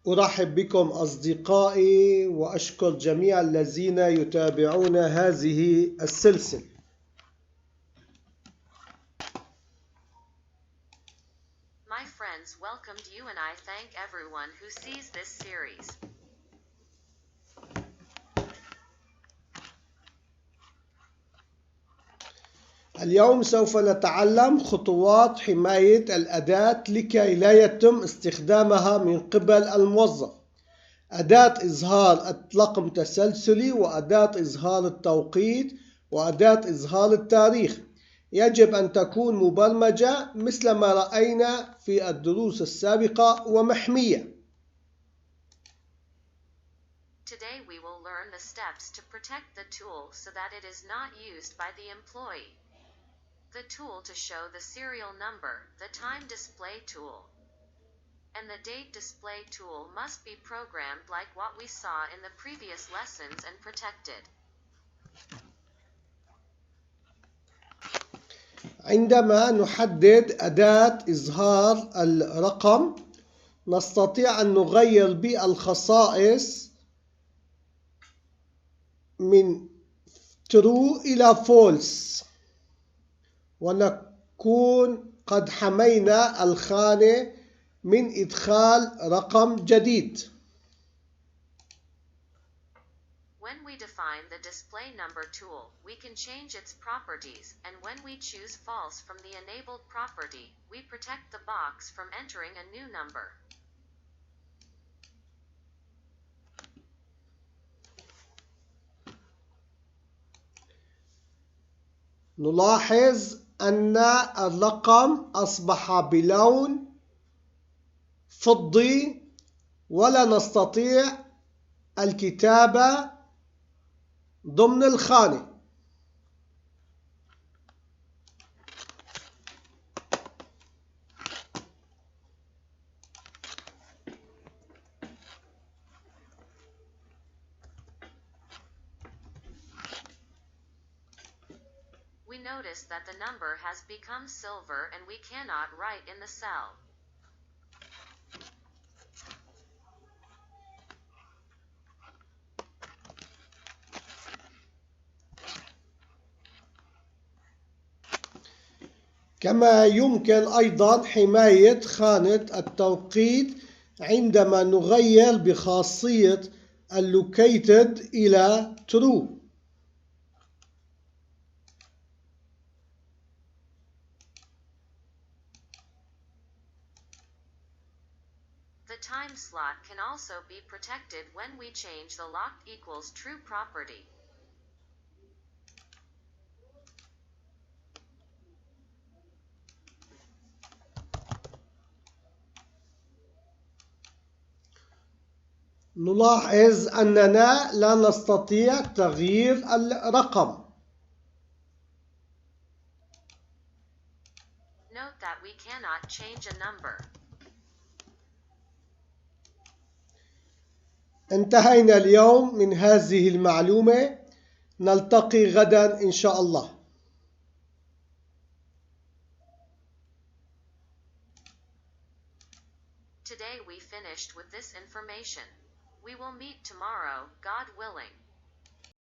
أرحب بكم أصدقائي وأشكر جميع الذين يتابعون هذه السلسلة. My friends welcomed you and I thank everyone who sees this series. اليوم سوف نتعلم خطوات حماية الأداة لكي لا يتم استخدامها من قبل الموظف. أداة إظهار رقم تسلسلي وأداة إظهار التوقيت وأداة إظهار التاريخ يجب أن تكون مبرمجة مثل ما رأينا في الدروس السابقة ومحمية. Today we will learn the steps to protect the tool so that it is not used by the employee. The tool to show the serial number, the time display tool, and the date display tool must be programmed like what we saw in the previous lessons and protected. عندما نحدد أداة إظهار الرقم نستطيع أن نغير بالخصائص من true إلى false ونكون قد حمينا الخانة من إدخال رقم جديد. When we define the display number tool, we can change its properties, and when we choose false from the enabled property, we protect the box from entering a new number. نلاحظ أن الرقم أصبح بلون فضي ولا نستطيع الكتابة ضمن الخانة. We notice that the number has become silver and we cannot write in the cell. كما يمكن أيضا حماية خانة التوقيت عندما نغير بخاصية allocated إلى true. The time slot can also be protected when we change the locked equals true property. نلاحظ أننا لا نستطيع تغيير الرقم. Note that we cannot change a number. انتهينا اليوم من هذه المعلومة. نلتقي غدا إن شاء الله. Today we finished with this information. We will meet tomorrow, God willing.